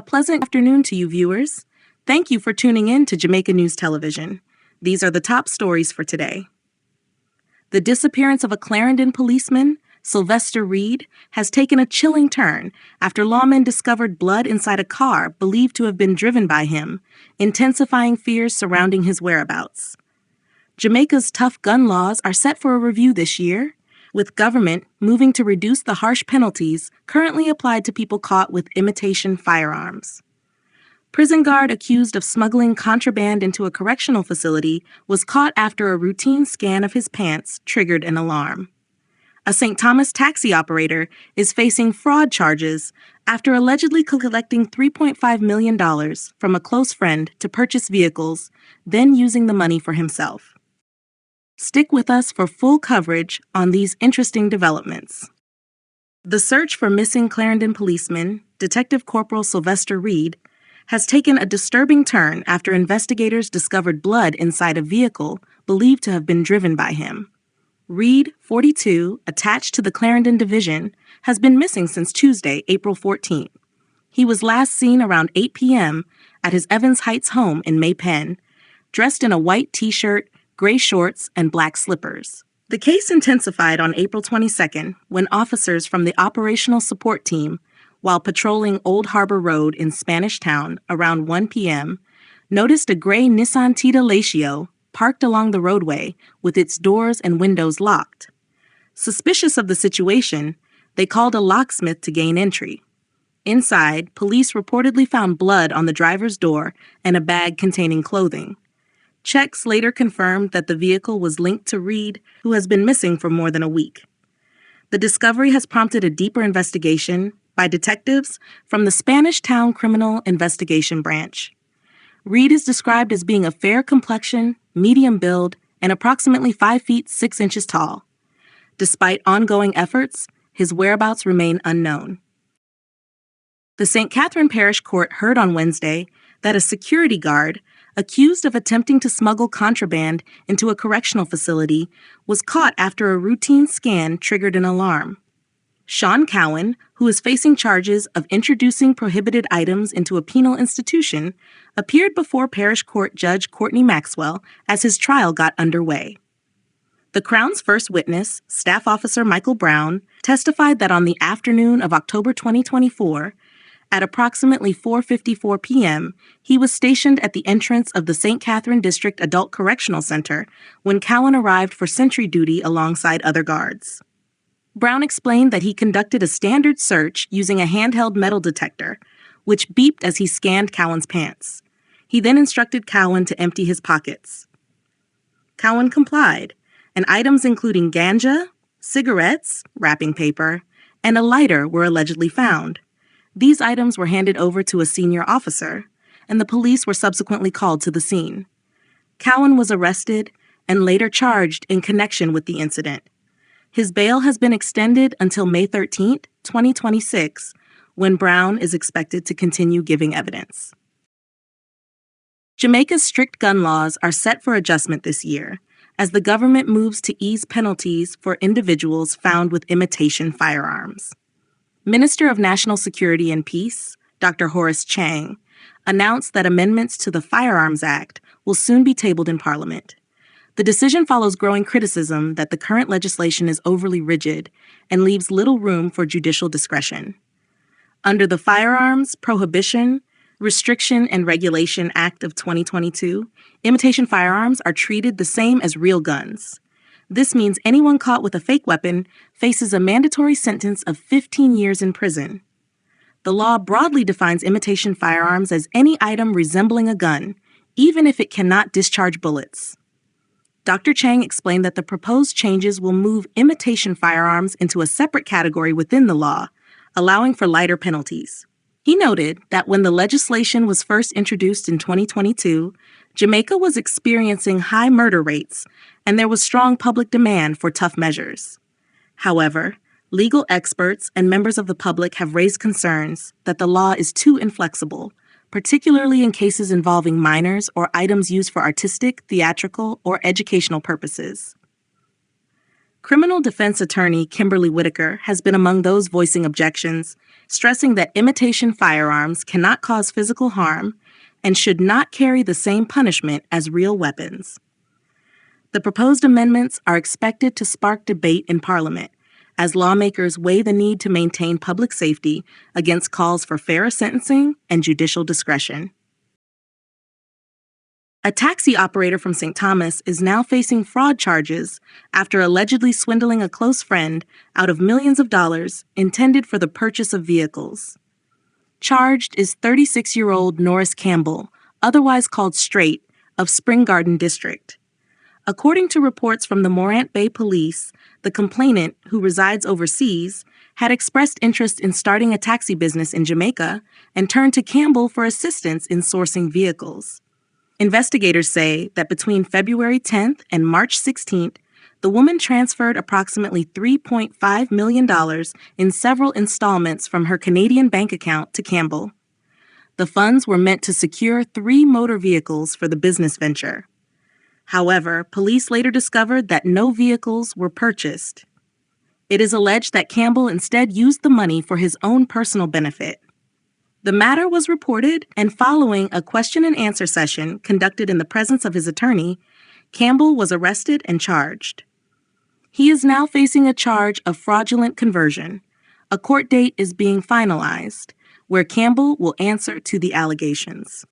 pleasant afternoon to you, viewers. Thank you for tuning in to Jamaica News Television. These are the top stories for today. The disappearance of a Clarendon policeman, Sylvester Reed, has taken a chilling turn after lawmen discovered blood inside a car believed to have been driven by him, intensifying fears surrounding his whereabouts. Jamaica's tough gun laws are set for a review this year, with government moving to reduce the harsh penalties currently applied to people caught with imitation firearms. Prison guard accused of smuggling contraband into a correctional facility was caught after a routine scan of his pants triggered an alarm. A St. Thomas taxi operator is facing fraud charges after allegedly collecting $3.5 million from a close friend to purchase vehicles, then using the money for himself. Stick with us for full coverage on these interesting developments. The search for missing Clarendon policeman, Detective Corporal Sylvester Reed, has taken a disturbing turn after investigators discovered blood inside a vehicle believed to have been driven by him. Reed, 42, attached to the Clarendon Division, has been missing since Tuesday, April 14th. He was last seen around 8 p.m. at his Evans Heights home in May Pen, dressed in a white t-shirt, gray shorts, and black slippers. The case intensified on April 22nd when officers from the Operational Support Team, while patrolling Old Harbor Road in Spanish Town around 1 p.m., noticed a gray Nissan Tita Lacio parked along the roadway with its doors and windows locked. Suspicious of the situation, they called a locksmith to gain entry. Inside, police reportedly found blood on the driver's door and a bag containing clothing. Checks later confirmed that the vehicle was linked to Reed, who has been missing for more than a week. The discovery has prompted a deeper investigation by detectives from the Spanish Town Criminal Investigation Branch. Reed is described as being a fair complexion, medium build, and approximately 5 feet 6 inches tall. Despite ongoing efforts, his whereabouts remain unknown. The St. Catherine Parish Court heard on Wednesday that a security guard accused of attempting to smuggle contraband into a correctional facility was caught after a routine scan triggered an alarm. Sean Cowan, who is facing charges of introducing prohibited items into a penal institution, appeared before Parish Court Judge Courtney Maxwell as his trial got underway. The Crown's first witness, Staff Officer Michael Brown, testified that on the afternoon of October 2024, at approximately 4:54 p.m., he was stationed at the entrance of the St. Catherine District Adult Correctional Center when Cowan arrived for sentry duty alongside other guards. Brown explained that he conducted a standard search using a handheld metal detector, which beeped as he scanned Cowan's pants. He then instructed Cowan to empty his pockets. Cowan complied, and items including ganja, cigarettes, wrapping paper, and a lighter were allegedly found. These items were handed over to a senior officer, and the police were subsequently called to the scene. Cowan was arrested and later charged in connection with the incident. His bail has been extended until May 13, 2026, when Brown is expected to continue giving evidence. Jamaica's strict gun laws are set for adjustment this year, as the government moves to ease penalties for individuals found with imitation firearms. Minister of National Security and Peace, Dr. Horace Chang, announced that amendments to the Firearms Act will soon be tabled in Parliament. The decision follows growing criticism that the current legislation is overly rigid and leaves little room for judicial discretion. Under the Firearms, Prohibition, Restriction, and Regulation Act of 2022, imitation firearms are treated the same as real guns. This means anyone caught with a fake weapon faces a mandatory sentence of 15 years in prison. The law broadly defines imitation firearms as any item resembling a gun, even if it cannot discharge bullets. Dr. Chang explained that the proposed changes will move imitation firearms into a separate category within the law, allowing for lighter penalties. He noted that when the legislation was first introduced in 2022, Jamaica was experiencing high murder rates, and there was strong public demand for tough measures. However, legal experts and members of the public have raised concerns that the law is too inflexible, particularly in cases involving minors or items used for artistic, theatrical, or educational purposes. Criminal defense attorney Kimberly Whitaker has been among those voicing objections, stressing that imitation firearms cannot cause physical harm and should not carry the same punishment as real weapons. The proposed amendments are expected to spark debate in Parliament as lawmakers weigh the need to maintain public safety against calls for fairer sentencing and judicial discretion. A taxi operator from St. Thomas is now facing fraud charges after allegedly swindling a close friend out of millions of dollars intended for the purchase of vehicles. Charged is 36-year-old Norris Campbell, otherwise called Straight, of Spring Garden District. According to reports from the Morant Bay Police, the complainant, who resides overseas, had expressed interest in starting a taxi business in Jamaica and turned to Campbell for assistance in sourcing vehicles. Investigators say that between February 10th and March 16th, the woman transferred approximately $3.5 million in several installments from her Canadian bank account to Campbell. The funds were meant to secure 3 motor vehicles for the business venture. However, police later discovered that no vehicles were purchased. It is alleged that Campbell instead used the money for his own personal benefit. The matter was reported, and following a question and answer session conducted in the presence of his attorney, Campbell was arrested and charged. He is now facing a charge of fraudulent conversion. A court date is being finalized, where Campbell will answer to the allegations.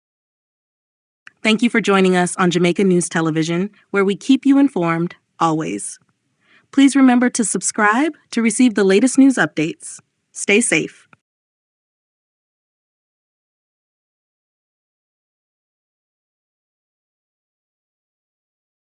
Thank you for joining us on Jamaica News Television, where we keep you informed, always. Please remember to subscribe to receive the latest news updates. Stay safe.